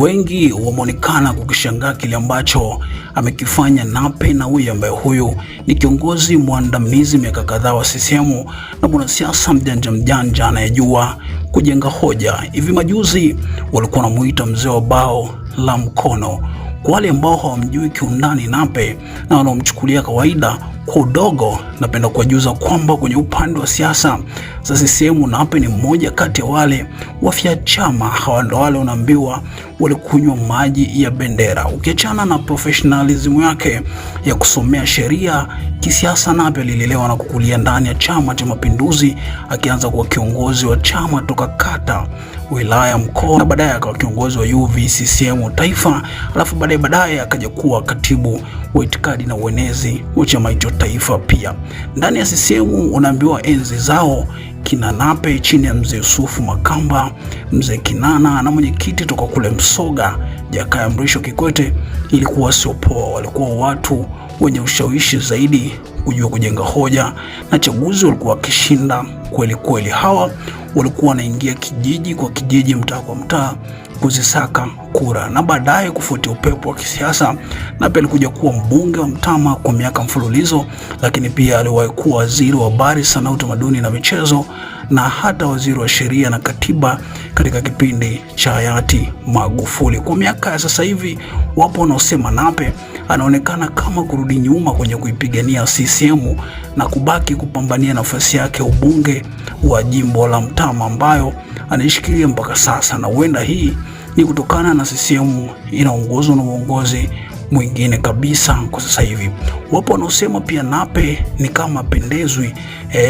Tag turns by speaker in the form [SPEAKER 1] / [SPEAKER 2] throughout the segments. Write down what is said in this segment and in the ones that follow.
[SPEAKER 1] Wengi wameonekana kukishangaa kile ambacho amekifanya Nape Nnauye, ambaye huyu ni kiongozi mwandamizi miaka kadhaa wa CCM na mwanasiasa mjanja anayejua kujenga hoja. Hivi majuzi walikuwa wanamuita mzee wa bao la mkono. Kwa wale ambao hawamjui kiundani Nape na wanaomchukulia kawaida kwa udogo, napenda kuwajuza kwamba kwenye upande wa siasa za CCM Nape ni mmoja kati ya wale wafia chama. Hawa ndio wale unaambiwa walikunywa maji ya bendera. Ukiachana na professionalism yake ya kusomea sheria, kisiasa Nape alilelewa na kukulia ndani ya Chama cha Mapinduzi, akianza kuwa kiongozi wa chama toka kata, wilaya, mkoa na baadaye akawa kiongozi wa UVCCM taifa, alafu baadaye akaja kuwa katibu wa itikadi na uenezi wa chama hicho taifa. Pia ndani ya CCM unaambiwa enzi zao kina Nape chini ya mzee Yusufu Makamba, mzee Kinana na mwenyekiti toka kule Msoga Jakaya Mrisho Kikwete, ilikuwa sio poa. Walikuwa watu wenye ushawishi zaidi, kujua kujenga hoja, na chaguzi walikuwa wakishinda kweli kweli. Hawa walikuwa wanaingia kijiji kwa kijiji, mtaa kwa mtaa kuzisaka kura, na baadaye kufuatia upepo wa kisiasa Nape alikuja kuwa mbunge wa Mtama kwa miaka mfululizo, lakini pia aliwahi kuwa waziri wa habari, sanaa, utamaduni na michezo, na hata waziri wa sheria na katiba katika kipindi cha hayati Magufuli. Kwa miaka ya sasa hivi wapo wanaosema Nape anaonekana kama kurudi nyuma kwenye kuipigania CCM na kubaki kupambania nafasi yake ubunge wa jimbo la Mtama ambayo anaishikilia mpaka sasa, na huenda hii ni kutokana na CCM inaongozwa na uongozi mwingine kabisa kwa sasa hivi. Wapo wanaosema pia Nape ni kama pendezwi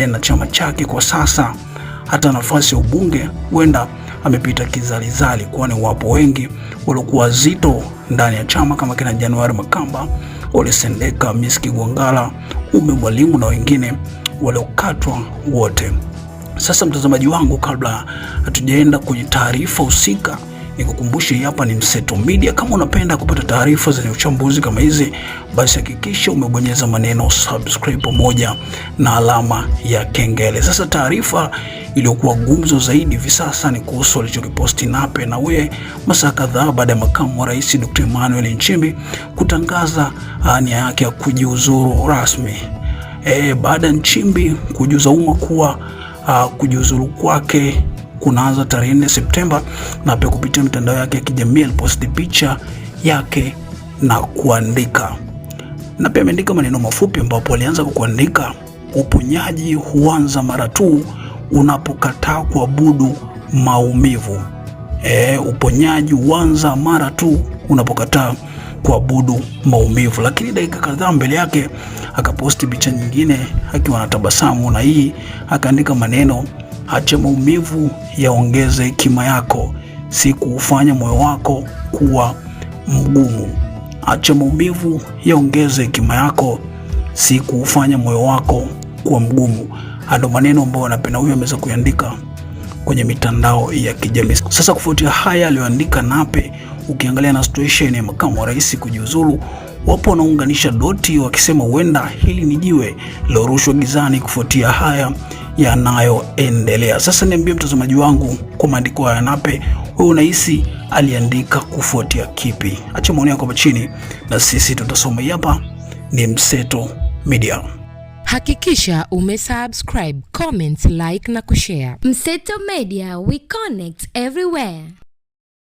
[SPEAKER 1] na chama chake kwa sasa, hata nafasi ya ubunge huenda amepita kizalizali, kwani wapo wengi waliokuwa wazito ndani ya chama kama kina January Makamba, Ole Sendeka, Miski Gwangala, Ummy Mwalimu na wengine waliokatwa wote. Sasa mtazamaji wangu, kabla hatujaenda kwenye taarifa husika, nikukumbushe hapa ni Mseto Media. Kama unapenda kupata taarifa zenye uchambuzi kama hizi, basi hakikisha umebonyeza maneno subscribe pamoja na alama ya kengele. Sasa taarifa iliyokuwa gumzo zaidi hivi sasa ni kuhusu alichokiposti Nape Nnauye masaa kadhaa baada ya makamu wa rais Dr. Emmanuel Nchimbi kutangaza nia yake ya kujiuzuru rasmi. Baada ya Nchimbi kujuza umma kuwa kujiuzuru kwake kunaanza tarehe 4 Septemba, Nape kupitia mitandao yake ya kijamii aliposti picha yake na kuandika. Nape ameandika maneno mafupi ambapo alianza kuandika, uponyaji huanza mara tu unapokataa kuabudu maumivu. Uponyaji huanza mara tu unapokataa kuabudu maumivu. Lakini dakika kadhaa mbele yake akaposti picha nyingine akiwa na tabasamu, na hii akaandika maneno, acha maumivu yaongeze hekima yako, si kuufanya moyo wako kuwa mgumu. Acha maumivu yaongeze hekima yako, si kuufanya moyo wako kuwa mgumu. Ndio maneno ambayo Nape Nnauye ameweza kuandika kwenye mitandao ya kijamii. Sasa kufuatia haya aliyoandika Nape, ukiangalia na situation ya makamu wa rais kujiuzulu, wapo wanaunganisha doti wakisema huenda hili ni jiwe lilorushwa gizani kufuatia haya yanayoendelea. Sasa niambie mtazamaji wangu, kwa maandiko ya Nape, wewe unahisi aliandika kufuatia kipi? Acha maoni yako hapa chini na sisi tutasoma. Hapa ni Mseto Media.
[SPEAKER 2] Hakikisha umesubscribe, comment, like na kushare.
[SPEAKER 3] Mseto Media, we connect everywhere.